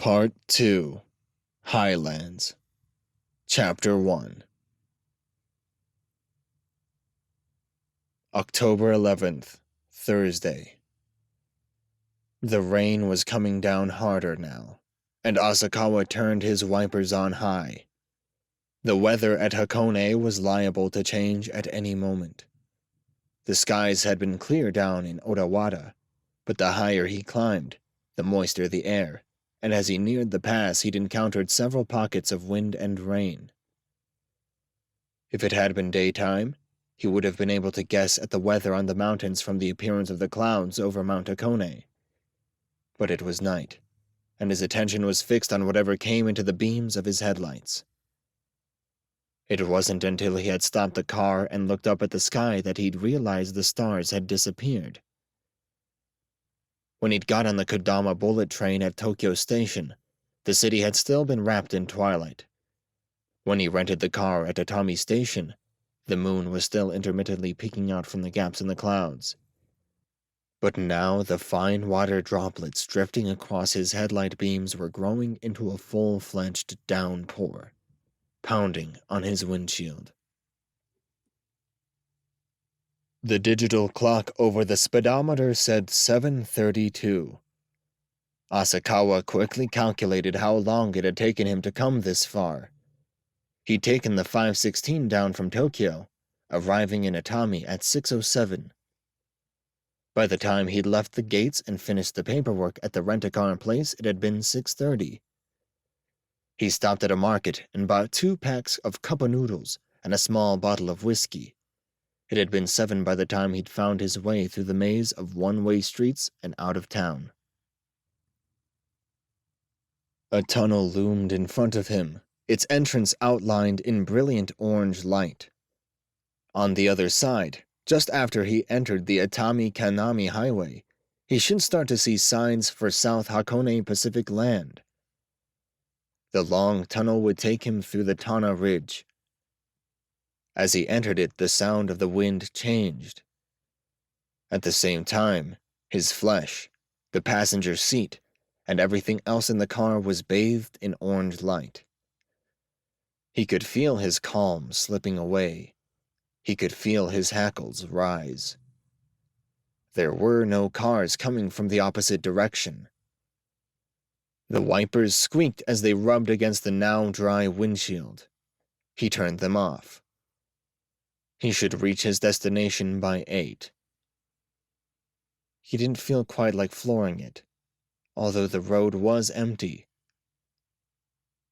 Part 2 Highlands Chapter 1 October 11th, Thursday. The rain was coming down harder now, and Asakawa turned his wipers on high. The weather at Hakone was liable to change at any moment. The skies had been clear down in Odawara, but the higher he climbed, the moister the air, and as he neared the pass he'd encountered several pockets of wind and rain. If it had been daytime, he would have been able to guess at the weather on the mountains from the appearance of the clouds over Mount Hakone. But it was night, and his attention was fixed on whatever came into the beams of his headlights. It wasn't until he had stopped the car and looked up at the sky that he'd realized the stars had disappeared. When he'd got on the Kodama bullet train at Tokyo Station, the city had still been wrapped in twilight. When he rented the car at Atami Station, the moon was still intermittently peeking out from the gaps in the clouds. But now the fine water droplets drifting across his headlight beams were growing into a full-fledged downpour, pounding on his windshield. The digital clock over the speedometer said 7:32. Asakawa quickly calculated how long it had taken him to come this far. He'd taken the 5:16 down from Tokyo, arriving in Atami at 6:07. By the time he'd left the gates and finished the paperwork at the rent-a-car place, it had been 6:30. He stopped at a market and bought 2 packs of cup noodles and a small bottle of whiskey. It had been 7 by the time he'd found his way through the maze of one-way streets and out of town. A tunnel loomed in front of him, its entrance outlined in brilliant orange light. On the other side, just after he entered the Atami-Kanami Highway, he should start to see signs for South Hakone Pacific Land. The long tunnel would take him through the Tana Ridge. As he entered it, the sound of the wind changed. At the same time, his flesh, the passenger seat, and everything else in the car was bathed in orange light. He could feel his calm slipping away. He could feel his hackles rise. There were no cars coming from the opposite direction. The wipers squeaked as they rubbed against the now dry windshield. He turned them off. He should reach his destination by 8. He didn't feel quite like flooring it, although the road was empty.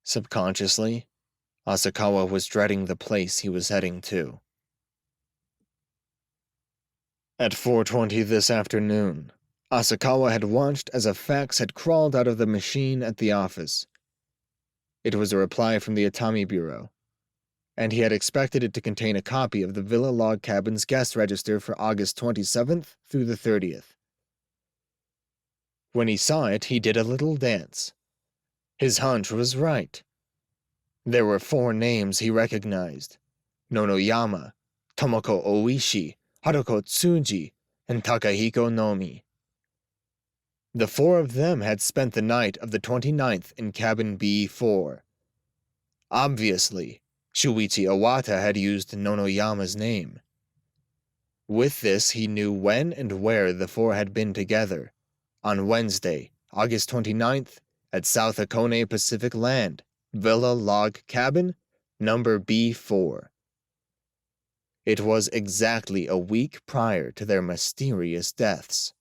Subconsciously, Asakawa was dreading the place he was heading to. At 4:20 this afternoon, Asakawa had watched as a fax had crawled out of the machine at the office. It was a reply from the Atami Bureau, and he had expected it to contain a copy of the Villa Log Cabin's guest register for August 27th through the 30th. When he saw it, he did a little dance. His hunch was right. There were 4 names he recognized: Nonoyama, Tomoko Oishi, Haruko Tsuji, and Takahiko Nomi. The 4 of them had spent the night of the 29th in cabin B4. Obviously, Shuichi Iwata had used Nonoyama's name. With this, he knew when and where the 4 had been together, on Wednesday, August 29th, at South Hakone Pacific Land, Villa Log Cabin, number B4. It was exactly a week prior to their mysterious deaths.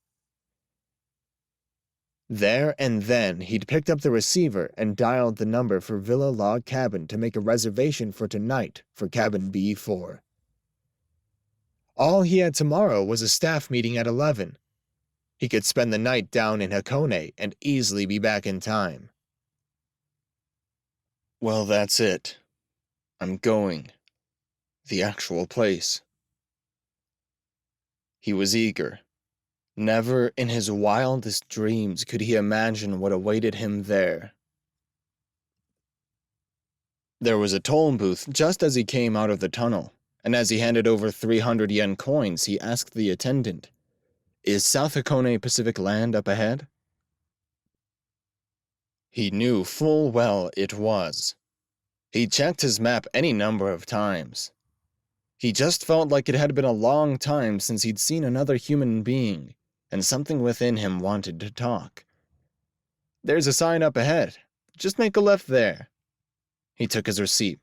There and then, he'd picked up the receiver and dialed the number for Villa Log Cabin to make a reservation for tonight for cabin B4. All he had tomorrow was a staff meeting at 11. He could spend the night down in Hakone and easily be back in time. Well, that's it. I'm going. The actual place. He was eager. Never in his wildest dreams could he imagine what awaited him there. There was a toll booth just as he came out of the tunnel, and as he handed over 300 yen coins, he asked the attendant, "Is South Hakone Pacific Land up ahead?" He knew full well it was. He checked his map any number of times. He just felt like it had been a long time since he'd seen another human being, and something within him wanted to talk. "There's a sign up ahead. Just make a left there." He took his receipt.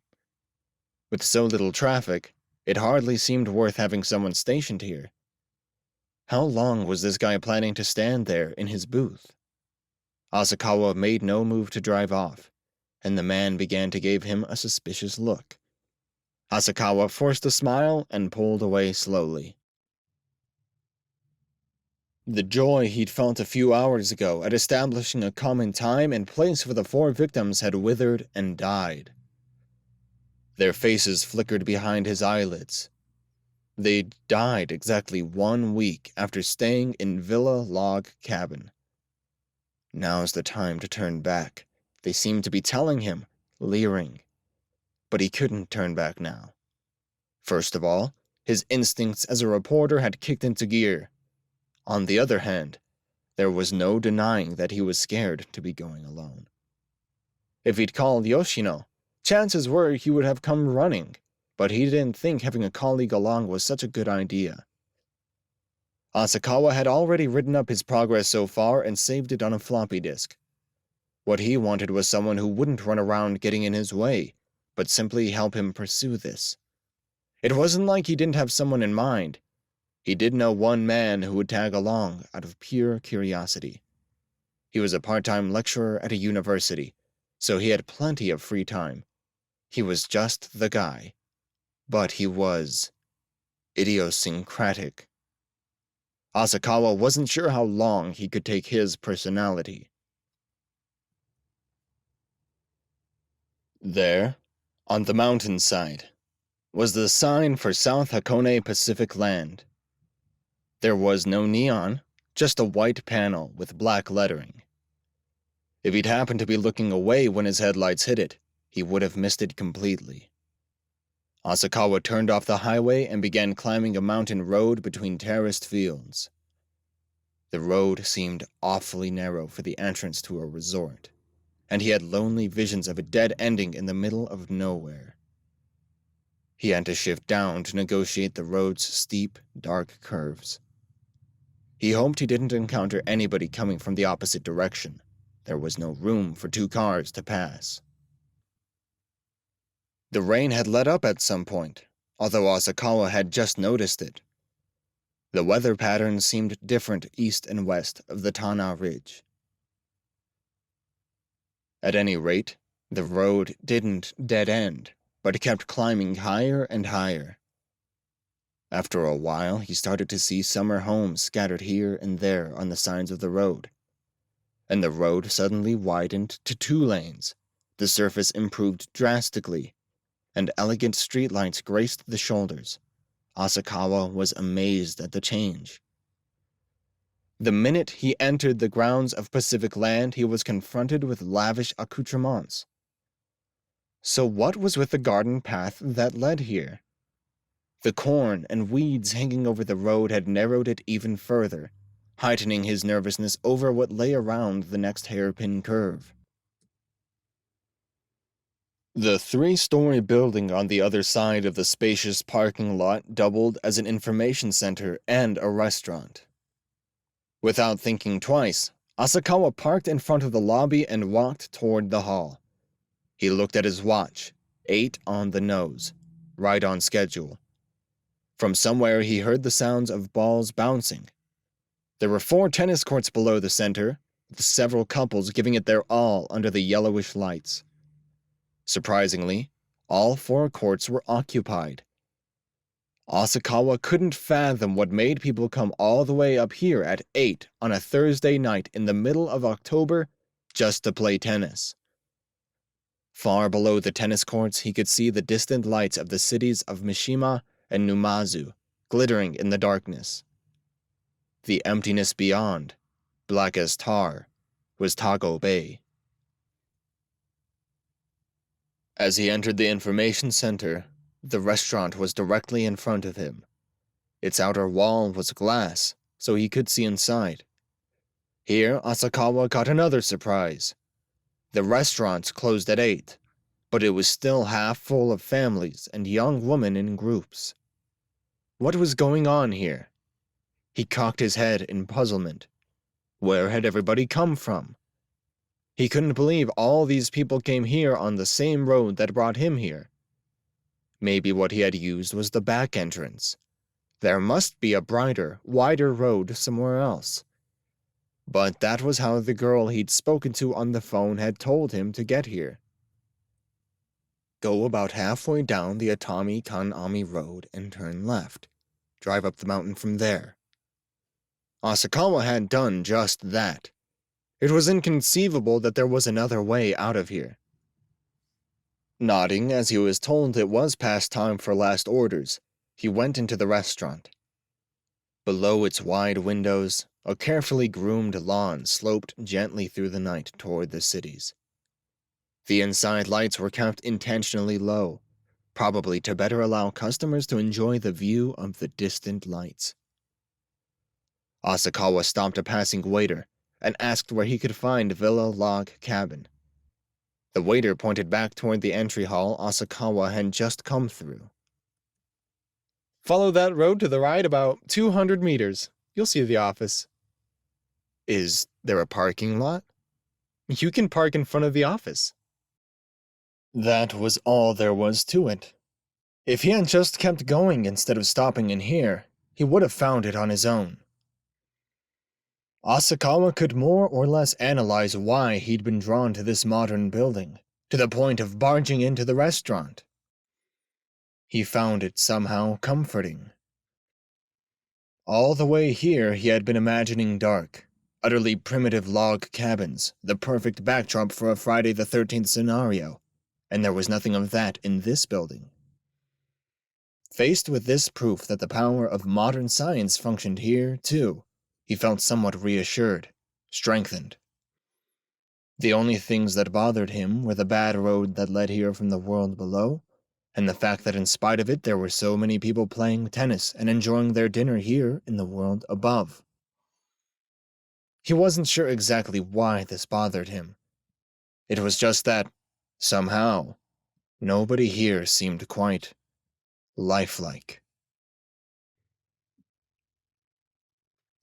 With so little traffic, it hardly seemed worth having someone stationed here. How long was this guy planning to stand there in his booth? Asakawa made no move to drive off, and the man began to give him a suspicious look. Asakawa forced a smile and pulled away slowly. The joy he'd felt a few hours ago at establishing a common time and place for the 4 victims had withered and died. Their faces flickered behind his eyelids. They'd died exactly 1 week after staying in Villa Log Cabin. Now's the time to turn back, they seemed to be telling him, leering. But he couldn't turn back now. First of all, his instincts as a reporter had kicked into gear. On the other hand, there was no denying that he was scared to be going alone. If he'd called Yoshino, chances were he would have come running, but he didn't think having a colleague along was such a good idea. Asakawa had already written up his progress so far and saved it on a floppy disk. What he wanted was someone who wouldn't run around getting in his way, but simply help him pursue this. It wasn't like he didn't have someone in mind. He did know one man who would tag along out of pure curiosity. He was a part-time lecturer at a university, so he had plenty of free time. He was just the guy. But he was idiosyncratic. Asakawa wasn't sure how long he could take his personality. There, on the mountainside, was the sign for South Hakone Pacific Land. There was no neon, just a white panel with black lettering. If he'd happened to be looking away when his headlights hit it, he would have missed it completely. Asakawa turned off the highway and began climbing a mountain road between terraced fields. The road seemed awfully narrow for the entrance to a resort, and he had lonely visions of a dead ending in the middle of nowhere. He had to shift down to negotiate the road's steep, dark curves. He hoped he didn't encounter anybody coming from the opposite direction. There was no room for 2 cars to pass. The rain had let up at some point, although Asakawa had just noticed it. The weather patterns seemed different east and west of the Tana Ridge. At any rate, the road didn't dead end, but kept climbing higher and higher. After a while, he started to see summer homes scattered here and there on the sides of the road. And the road suddenly widened to 2 lanes. The surface improved drastically, and elegant streetlights graced the shoulders. Asakawa was amazed at the change. The minute he entered the grounds of Pacific Land, he was confronted with lavish accoutrements. So what was with the garden path that led here? The corn and weeds hanging over the road had narrowed it even further, heightening his nervousness over what lay around the next hairpin curve. The 3-story building on the other side of the spacious parking lot doubled as an information center and a restaurant. Without thinking twice, Asakawa parked in front of the lobby and walked toward the hall. He looked at his watch, 8 on the nose, right on schedule. From somewhere he heard the sounds of balls bouncing. There were 4 tennis courts below the center, with several couples giving it their all under the yellowish lights. Surprisingly, all 4 courts were occupied. Asakawa couldn't fathom what made people come all the way up here at 8 on a Thursday night in the middle of October just to play tennis. Far below the tennis courts, he could see the distant lights of the cities of Mishima and Numazu glittering in the darkness. The emptiness beyond, black as tar, was Tago Bay. As he entered the information center, the restaurant was directly in front of him. Its outer wall was glass, so he could see inside. Here, Asakawa got another surprise. The restaurant closed at 8, but it was still half full of families and young women in groups. What was going on here? He cocked his head in puzzlement. Where had everybody come from? He couldn't believe all these people came here on the same road that brought him here. Maybe what he had used was the back entrance. There must be a brighter, wider road somewhere else. But that was how the girl he'd spoken to on the phone had told him to get here. Go about halfway down the Atami Kanami Road and turn left. Drive up the mountain from there. Asakawa had done just that. It was inconceivable that there was another way out of here. Nodding as he was told it was past time for last orders, he went into the restaurant. Below its wide windows, a carefully groomed lawn sloped gently through the night toward the cities. The inside lights were kept intentionally low, probably to better allow customers to enjoy the view of the distant lights. Asakawa stopped a passing waiter and asked where he could find Villa Log Cabin. The waiter pointed back toward the entry hall Asakawa had just come through. Follow that road to the right about 200 meters. You'll see the office. Is there a parking lot? You can park in front of the office. That was all there was to it. If he had just kept going instead of stopping in here, he would have found it on his own. Asakawa could more or less analyze why he'd been drawn to this modern building, to the point of barging into the restaurant. He found it somehow comforting. All the way here he had been imagining dark, utterly primitive log cabins, the perfect backdrop for a Friday the 13th scenario, and there was nothing of that in this building. Faced with this proof that the power of modern science functioned here, too, he felt somewhat reassured, strengthened. The only things that bothered him were the bad road that led here from the world below, and the fact that in spite of it there were so many people playing tennis and enjoying their dinner here in the world above. He wasn't sure exactly why this bothered him. It was just that, somehow, nobody here seemed quite lifelike.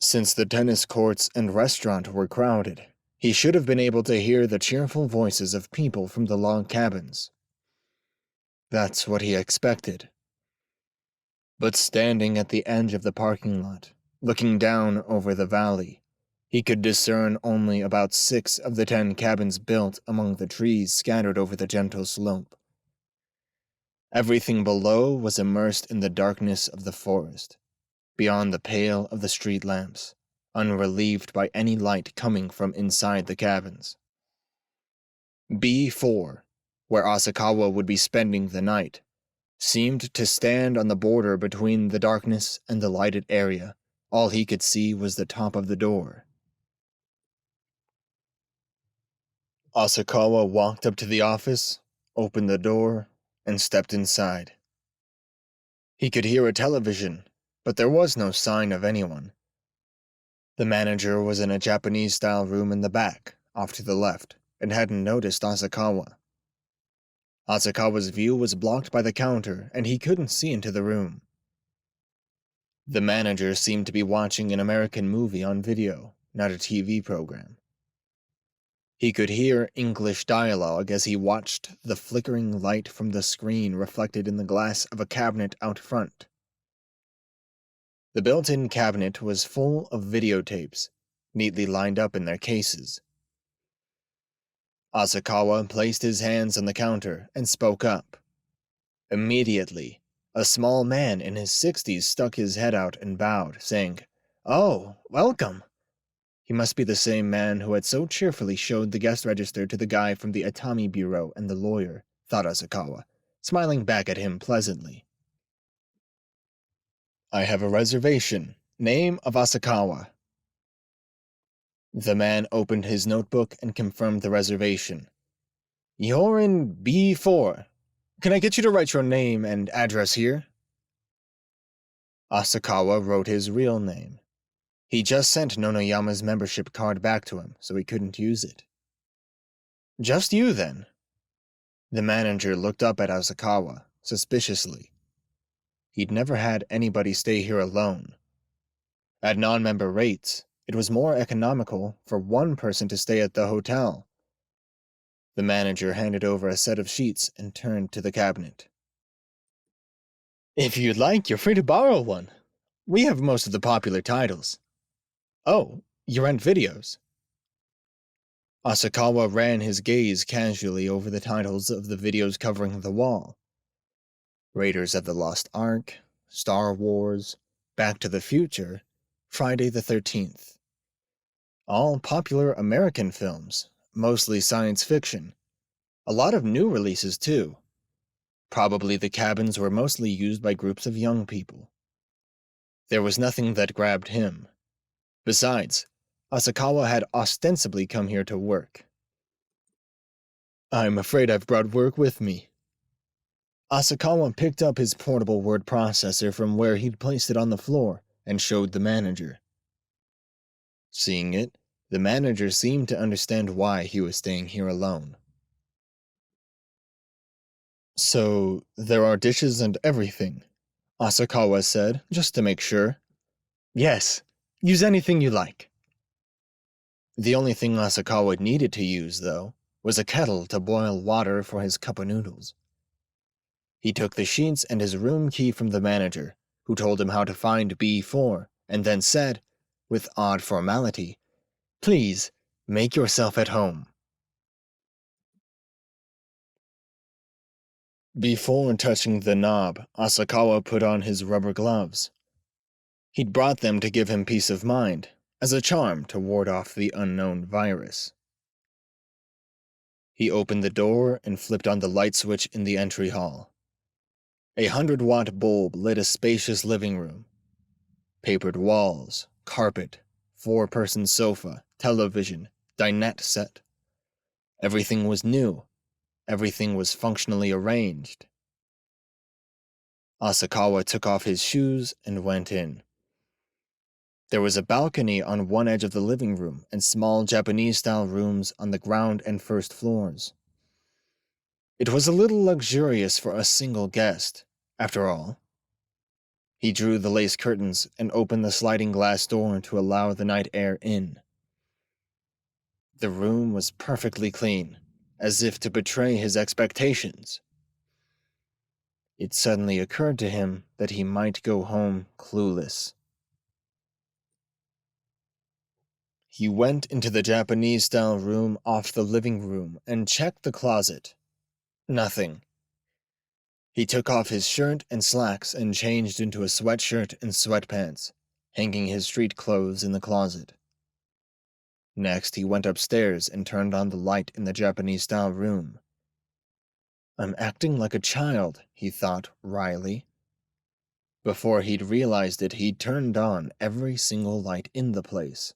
Since the tennis courts and restaurant were crowded, he should have been able to hear the cheerful voices of people from the log cabins. That's what he expected. But standing at the edge of the parking lot, looking down over the valley, he could discern only about 6 of the 10 cabins built among the trees scattered over the gentle slope. Everything below was immersed in the darkness of the forest, beyond the pale of the street lamps, unrelieved by any light coming from inside the cabins. B4, where Asakawa would be spending the night, seemed to stand on the border between the darkness and the lighted area. All he could see was the top of the door. Asakawa walked up to the office, opened the door, and stepped inside. He could hear a television, but there was no sign of anyone. The manager was in a Japanese-style room in the back, off to the left, and hadn't noticed Asakawa. Asakawa's view was blocked by the counter, and he couldn't see into the room. The manager seemed to be watching an American movie on video, not a TV program. He could hear English dialogue as he watched the flickering light from the screen reflected in the glass of a cabinet out front. The built-in cabinet was full of videotapes, neatly lined up in their cases. Asakawa placed his hands on the counter and spoke up. Immediately, a small man in his 60s stuck his head out and bowed, saying, "Oh, welcome." He must be the same man who had so cheerfully showed the guest register to the guy from the Atami Bureau and the lawyer, thought Asakawa, smiling back at him pleasantly. "I have a reservation. Name of Asakawa." The man opened his notebook and confirmed the reservation. "You're in B4. Can I get you to write your name and address here?" Asakawa wrote his real name. He just sent Nonoyama's membership card back to him, so he couldn't use it. Just you, then? The manager looked up at Asakawa, suspiciously. He'd never had anybody stay here alone. At non-member rates, it was more economical for one person to stay at the hotel. The manager handed over a set of sheets and turned to the cabinet. If you'd like, you're free to borrow one. We have most of the popular titles. Oh, you rent videos. Asakawa ran his gaze casually over the titles of the videos covering the wall. Raiders of the Lost Ark, Star Wars, Back to the Future, Friday the 13th. All popular American films, mostly science fiction. A lot of new releases, too. Probably the cabins were mostly used by groups of young people. There was nothing that grabbed him. Besides, Asakawa had ostensibly come here to work. I'm afraid I've brought work with me. Asakawa picked up his portable word processor from where he'd placed it on the floor and showed the manager. Seeing it, the manager seemed to understand why he was staying here alone. So, there are dishes and everything, Asakawa said, just to make sure. Yes, use anything you like. The only thing Asakawa needed to use, though, was a kettle to boil water for his cup of noodles. He took the sheets and his room key from the manager, who told him how to find B4, and then said, with odd formality, "Please, make yourself at home." Before touching the knob, Asakawa put on his rubber gloves. He'd brought them to give him peace of mind, as a charm to ward off the unknown virus. He opened the door and flipped on the light switch in the entry hall. A 100-watt bulb lit a spacious living room. Papered walls, carpet, 4-person sofa, television, dinette set. Everything was new. Everything was functionally arranged. Asakawa took off his shoes and went in. There was a balcony on one edge of the living room and small Japanese-style rooms on the ground and first floors. It was a little luxurious for a single guest, after all. He drew the lace curtains and opened the sliding glass door to allow the night air in. The room was perfectly clean, as if to betray his expectations. It suddenly occurred to him that he might go home clueless. He went into the Japanese-style room off the living room and checked the closet. Nothing. He took off his shirt and slacks and changed into a sweatshirt and sweatpants, hanging his street clothes in the closet. Next, he went upstairs and turned on the light in the Japanese-style room. I'm acting like a child, he thought wryly. Before he'd realized it, he'd turned on every single light in the place.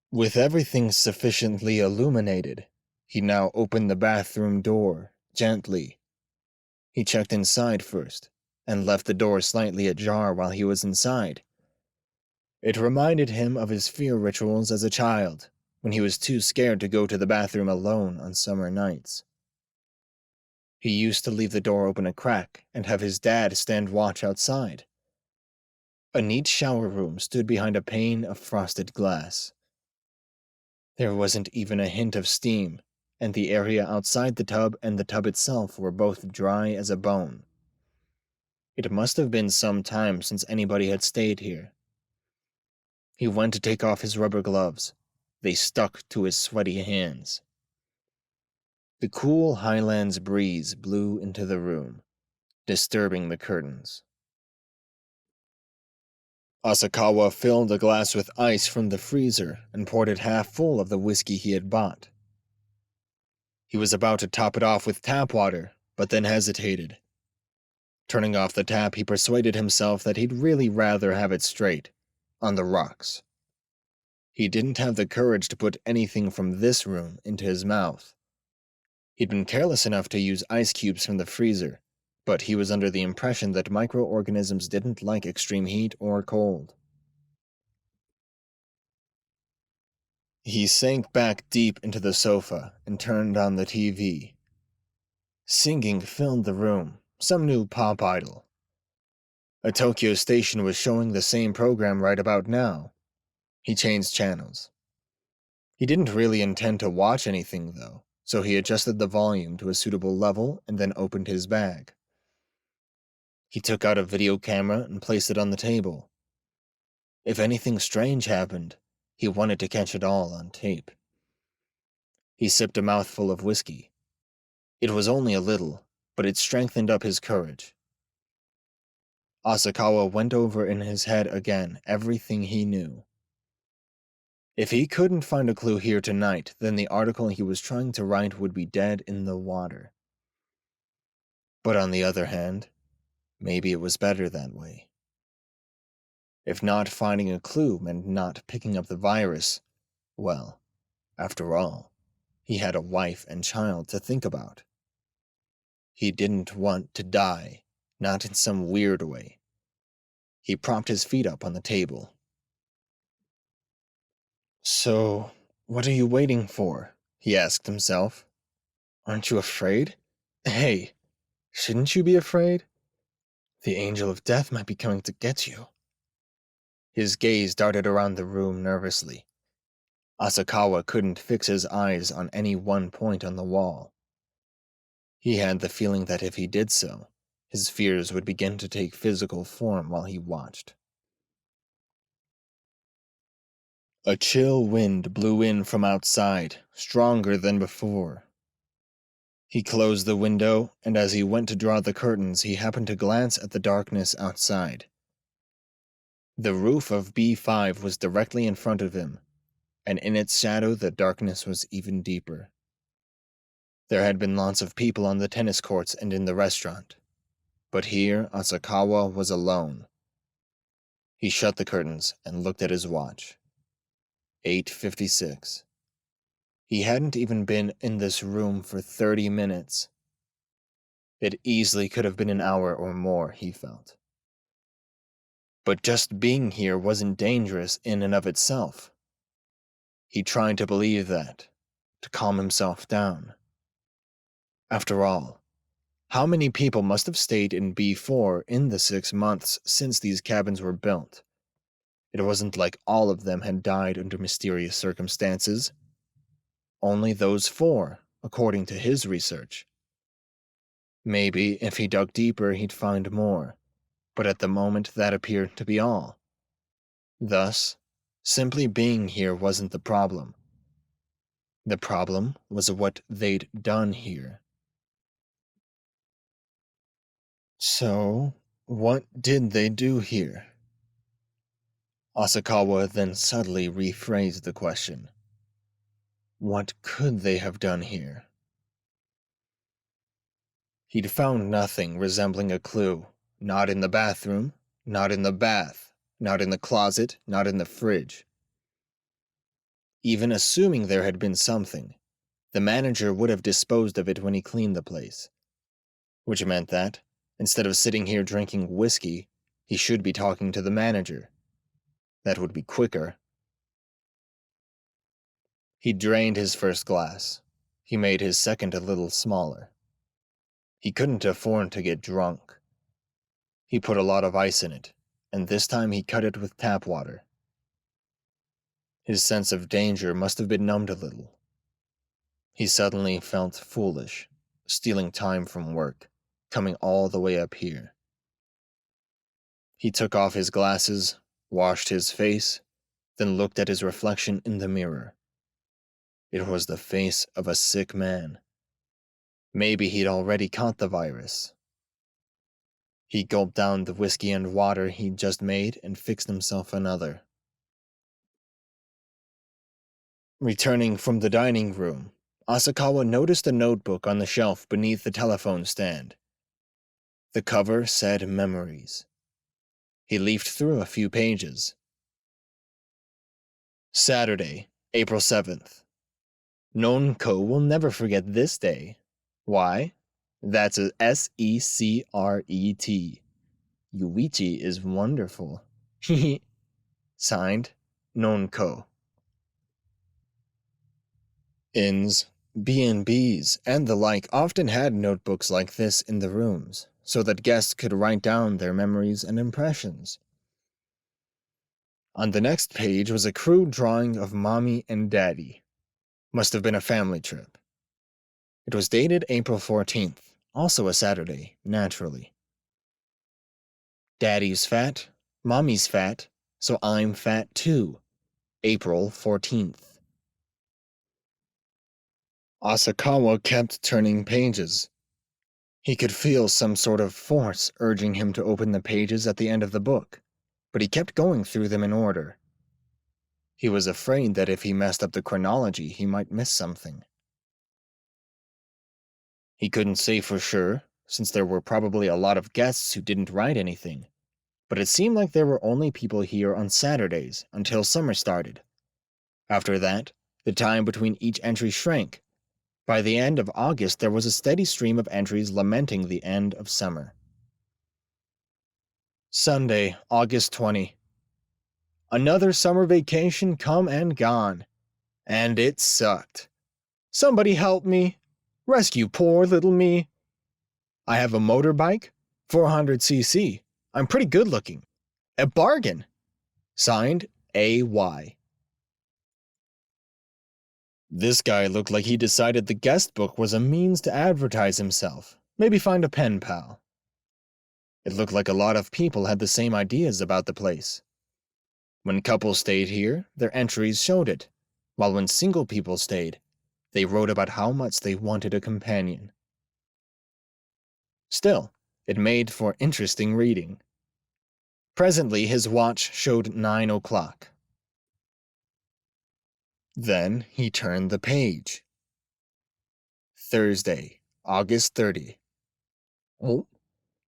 With everything sufficiently illuminated, he now opened the bathroom door, gently. He checked inside first, and left the door slightly ajar while he was inside. It reminded him of his fear rituals as a child, when he was too scared to go to the bathroom alone on summer nights. He used to leave the door open a crack and have his dad stand watch outside. A neat shower room stood behind a pane of frosted glass. There wasn't even a hint of steam, and the area outside the tub and the tub itself were both dry as a bone. It must have been some time since anybody had stayed here. He went to take off his rubber gloves. They stuck to his sweaty hands. The cool highlands breeze blew into the room, disturbing the curtains. Asakawa filled a glass with ice from the freezer and poured it half full of the whiskey he had bought. He was about to top it off with tap water, but then hesitated. Turning off the tap, he persuaded himself that he'd really rather have it straight, on the rocks. He didn't have the courage to put anything from this room into his mouth. He'd been careless enough to use ice cubes from the freezer, but he was under the impression that microorganisms didn't like extreme heat or cold. He sank back deep into the sofa and turned on the TV. Singing filled the room, some new pop idol. A Tokyo station was showing the same program right about now. He changed channels. He didn't really intend to watch anything, though, so he adjusted the volume to a suitable level and then opened his bag. He took out a video camera and placed it on the table. If anything strange happened, he wanted to catch it all on tape. He sipped a mouthful of whiskey. It was only a little, but it strengthened up his courage. Asakawa went over in his head again everything he knew. If he couldn't find a clue here tonight, then the article he was trying to write would be dead in the water. But on the other hand, maybe it was better that way. If not finding a clue meant not picking up the virus, well, after all, he had a wife and child to think about. He didn't want to die, not in some weird way. He propped his feet up on the table. So, what are you waiting for? He asked himself. Aren't you afraid? Hey, shouldn't you be afraid? The angel of death might be coming to get you. His gaze darted around the room nervously. Asakawa couldn't fix his eyes on any one point on the wall. He had the feeling that if he did so, his fears would begin to take physical form while he watched. A chill wind blew in from outside, stronger than before. He closed the window, and as he went to draw the curtains, he happened to glance at the darkness outside. The roof of B5 was directly in front of him, and in its shadow the darkness was even deeper. There had been lots of people on the tennis courts and in the restaurant, but here Asakawa was alone. He shut the curtains and looked at his watch. 8:56. He hadn't even been in this room for 30 minutes. It easily could have been an hour or more, he felt. But just being here wasn't dangerous in and of itself. He tried to believe that, to calm himself down. After all, how many people must have stayed in B4 in the 6 months since these cabins were built? It wasn't like all of them had died under mysterious circumstances. Only those 4, according to his research. Maybe if he dug deeper he'd find more, but at the moment that appeared to be all. Thus, simply being here wasn't the problem. The problem was what they'd done here. So, what did they do here? Asakawa then subtly rephrased the question. What could they have done here? He'd found nothing resembling a clue, not in the bathroom, not in the bath, not in the closet, not in the fridge. Even assuming there had been something, the manager would have disposed of it when he cleaned the place. Which meant that, instead of sitting here drinking whiskey, he should be talking to the manager. That would be quicker. He drained his first glass. He made his second a little smaller. He couldn't afford to get drunk. He put a lot of ice in it, and this time he cut it with tap water. His sense of danger must have been numbed a little. He suddenly felt foolish, stealing time from work, coming all the way up here. He took off his glasses, washed his face, then looked at his reflection in the mirror. It was the face of a sick man. Maybe he'd already caught the virus. He gulped down the whiskey and water he'd just made and fixed himself another. Returning from the dining room, Asakawa noticed a notebook on the shelf beneath the telephone stand. The cover said Memories. He leafed through a few pages. Saturday, April 7th. Nonko will never forget this day. Why? That's a S-E-C-R-E-T. Yuichi is wonderful. Signed, Nonko. Inns, B&Bs, and the like often had notebooks like this in the rooms, so that guests could write down their memories and impressions. On the next page was a crude drawing of Mommy and Daddy. Must have been a family trip. It was dated April 14th, also a Saturday, naturally. Daddy's fat, Mommy's fat, so I'm fat too. April 14th. Asakawa kept turning pages. He could feel some sort of force urging him to open the pages at the end of the book, but he kept going through them in order. He was afraid that if he messed up the chronology, he might miss something. He couldn't say for sure, since there were probably a lot of guests who didn't write anything, but it seemed like there were only people here on Saturdays until summer started. After that, the time between each entry shrank. By the end of August, there was a steady stream of entries lamenting the end of summer. Sunday, August 20. Another summer vacation come and gone. And it sucked. Somebody help me. Rescue poor little me. I have a motorbike, 400cc. I'm pretty good looking. A bargain. Signed, A.Y. This guy looked like he decided the guest book was a means to advertise himself, maybe find a pen pal. It looked like a lot of people had the same ideas about the place. When couples stayed here, their entries showed it, while when single people stayed, they wrote about how much they wanted a companion. Still, it made for interesting reading. Presently, his watch showed 9 o'clock. Then he turned the page. Thursday, August 30. Oh,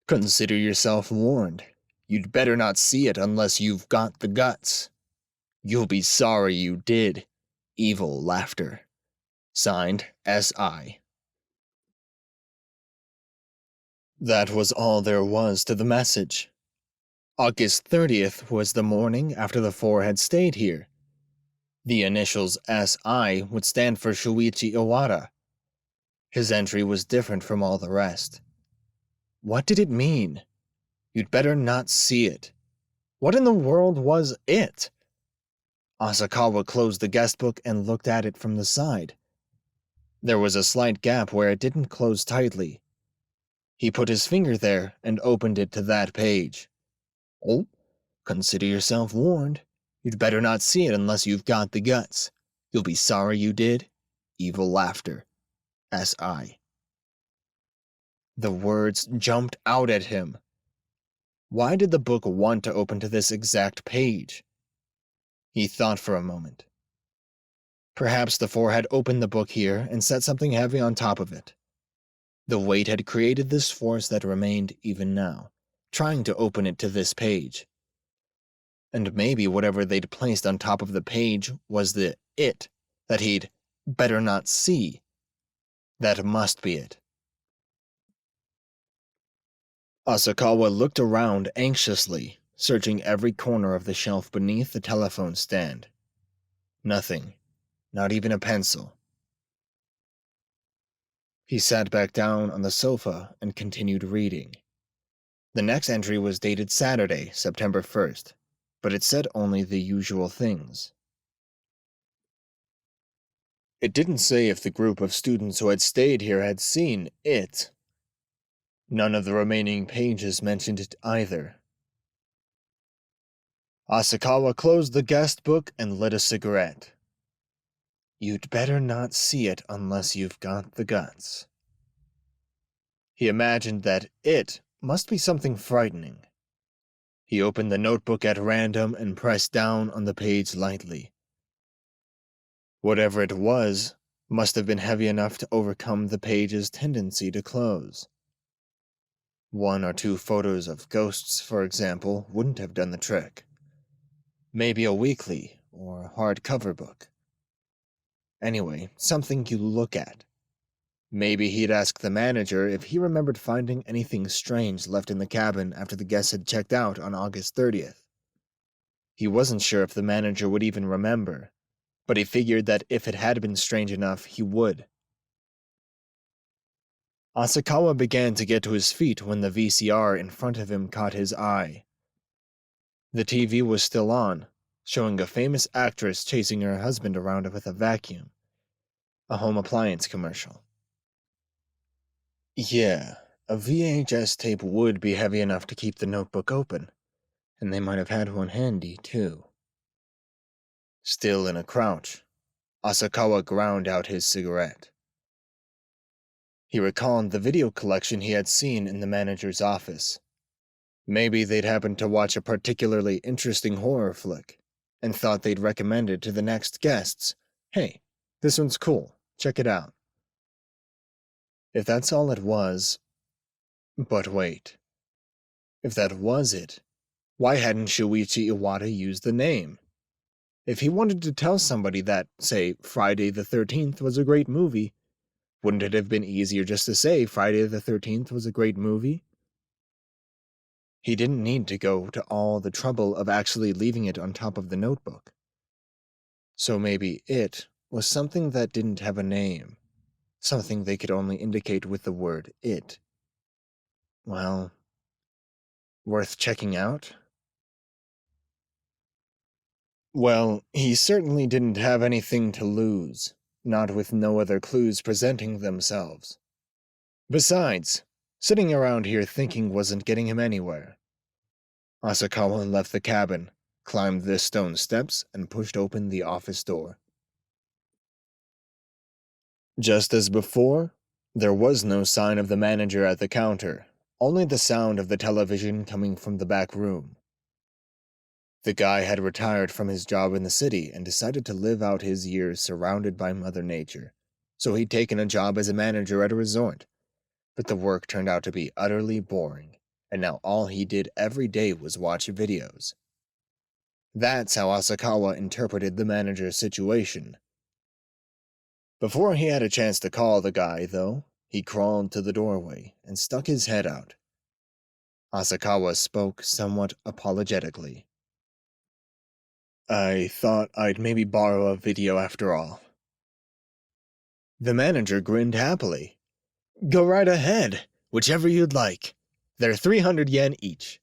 consider yourself warned. You'd better not see it unless you've got the guts. You'll be sorry you did. Evil laughter. Signed, S.I. That was all there was to the message. August 30th was the morning after the four had stayed here. The initials S.I. would stand for Shuichi Iwata. His entry was different from all the rest. What did it mean? You'd better not see it. What in the world was it? Asakawa closed the guest book and looked at it from the side. There was a slight gap where it didn't close tightly. He put his finger there and opened it to that page. Oh, consider yourself warned. You'd better not see it unless you've got the guts. You'll be sorry you did. Evil laughter. S.I. The words jumped out at him. Why did the book want to open to this exact page? He thought for a moment. Perhaps the four had opened the book here and set something heavy on top of it. The weight had created this force that remained even now, trying to open it to this page. And maybe whatever they'd placed on top of the page was the it that he'd better not see. That must be it. Asakawa looked around anxiously, searching every corner of the shelf beneath the telephone stand. Nothing, not even a pencil. He sat back down on the sofa and continued reading. The next entry was dated Saturday, September 1st, but it said only the usual things. It didn't say if the group of students who had stayed here had seen it. None of the remaining pages mentioned it either. Asakawa closed the guest book and lit a cigarette. You'd better not see it unless you've got the guts. He imagined that it must be something frightening. He opened the notebook at random and pressed down on the page lightly. Whatever it was must have been heavy enough to overcome the page's tendency to close. 1 or 2 photos of ghosts, for example, wouldn't have done the trick. Maybe a weekly or hardcover book. Anyway, something you look at. Maybe he'd ask the manager if he remembered finding anything strange left in the cabin after the guests had checked out on August 30th. He wasn't sure if the manager would even remember, but he figured that if it had been strange enough, he would. Asakawa began to get to his feet when the VCR in front of him caught his eye. The TV was still on, showing a famous actress chasing her husband around with a vacuum. A home appliance commercial. Yeah, a VHS tape would be heavy enough to keep the notebook open, and they might have had one handy, too. Still in a crouch, Asakawa ground out his cigarette. He recalled the video collection he had seen in the manager's office. Maybe they'd happened to watch a particularly interesting horror flick, and thought they'd recommend it to the next guests. Hey, this one's cool, check it out. If that's all it was... But wait. If that was it, why hadn't Shuichi Iwata used the name? If he wanted to tell somebody that, say, Friday the 13th was a great movie, wouldn't it have been easier just to say Friday the 13th was a great movie? He didn't need to go to all the trouble of actually leaving it on top of the notebook. So maybe it was something that didn't have a name, something they could only indicate with the word it. Well, worth checking out? Well, he certainly didn't have anything to lose, not with no other clues presenting themselves. Besides, sitting around here thinking wasn't getting him anywhere. Asakawa left the cabin, climbed the stone steps, and pushed open the office door. Just as before, there was no sign of the manager at the counter, only the sound of the television coming from the back room. The guy had retired from his job in the city and decided to live out his years surrounded by Mother Nature, so he'd taken a job as a manager at a resort. But the work turned out to be utterly boring, and now all he did every day was watch videos. That's how Asakawa interpreted the manager's situation. Before he had a chance to call the guy, though, he crawled to the doorway and stuck his head out. Asakawa spoke somewhat apologetically. I thought I'd maybe borrow a video after all. The manager grinned happily. Go right ahead, whichever you'd like. They're 300 yen each.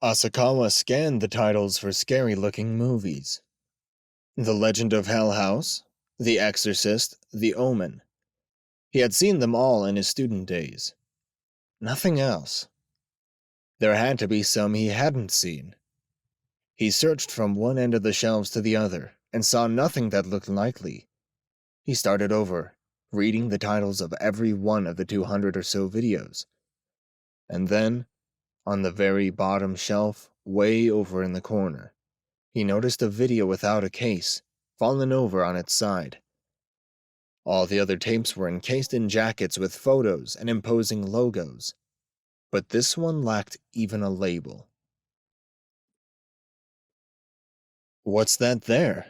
Asakawa scanned the titles for scary-looking movies. The Legend of Hell House, The Exorcist, The Omen. He had seen them all in his student days. Nothing else. There had to be some he hadn't seen. He searched from one end of the shelves to the other, and saw nothing that looked likely. He started over, reading the titles of every one of the 200 or so videos. And then, on the very bottom shelf, way over in the corner, he noticed a video without a case, fallen over on its side. All the other tapes were encased in jackets with photos and imposing logos, but this one lacked even a label. What's that there?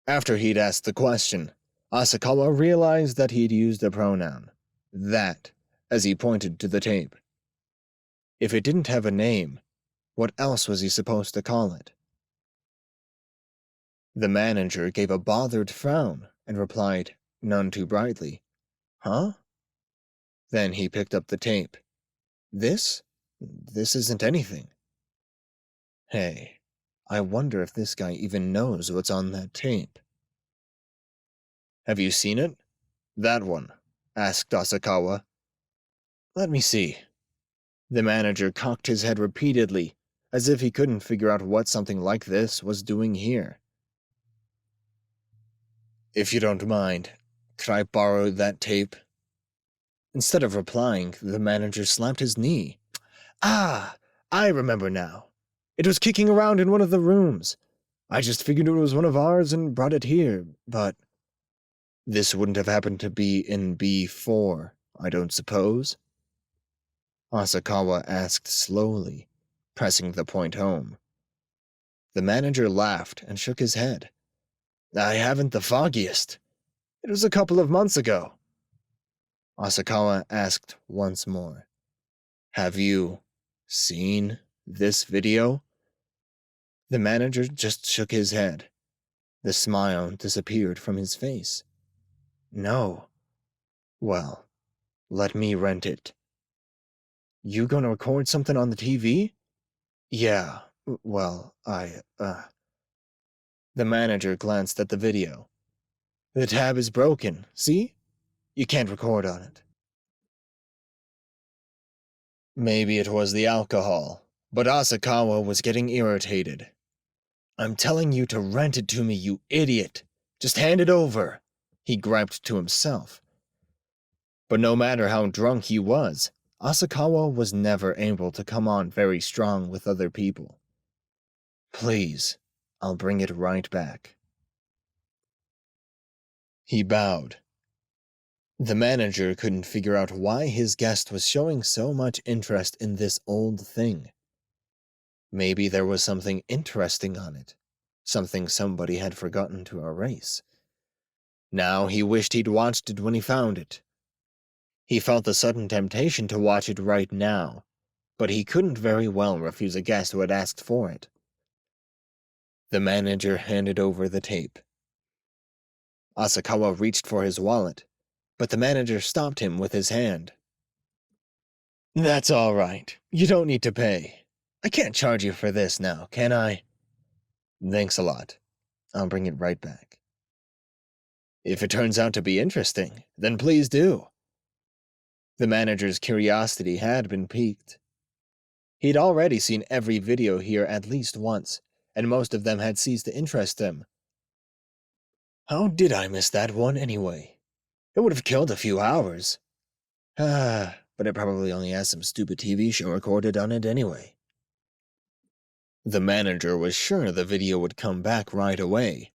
After he'd asked the question, Asakawa realized that he'd used a pronoun, that, as he pointed to the tape. If it didn't have a name, what else was he supposed to call it? The manager gave a bothered frown and replied, none too brightly, Huh? Then he picked up the tape. This isn't anything. Hey, I wonder if this guy even knows what's on that tape. Have you seen it? That one, asked Asakawa. Let me see. The manager cocked his head repeatedly, as if he couldn't figure out what something like this was doing here. If you don't mind, could I borrow that tape? Instead of replying, the manager slapped his knee. Ah, I remember now. It was kicking around in one of the rooms. I just figured it was one of ours and brought it here, but... This wouldn't have happened to be in B4, I don't suppose? Asakawa asked slowly, pressing the point home. The manager laughed and shook his head. I haven't the foggiest. It was a couple of months ago. Asakawa asked once more. Have you seen this video? The manager just shook his head. The smile disappeared from his face. No. Well, let me rent it. You gonna record something on the TV? Yeah, well, The manager glanced at the video. The tab is broken, see? You can't record on it. Maybe it was the alcohol, but Asakawa was getting irritated. I'm telling you to rent it to me, you idiot! Just hand it over, he griped to himself. But no matter how drunk he was, Asakawa was never able to come on very strong with other people. Please, I'll bring it right back. He bowed. The manager couldn't figure out why his guest was showing so much interest in this old thing. Maybe there was something interesting on it, something somebody had forgotten to erase. Now he wished he'd watched it when he found it. He felt the sudden temptation to watch it right now, but he couldn't very well refuse a guest who had asked for it. The manager handed over the tape. Asakawa reached for his wallet, but the manager stopped him with his hand. That's all right. You don't need to pay. I can't charge you for this now, can I? Thanks a lot. I'll bring it right back. If it turns out to be interesting, then please do. The manager's curiosity had been piqued. He'd already seen every video here at least once, and most of them had ceased to interest him. How did I miss that one anyway? It would have killed a few hours. But it probably only has some stupid TV show recorded on it anyway. The manager was sure the video would come back right away,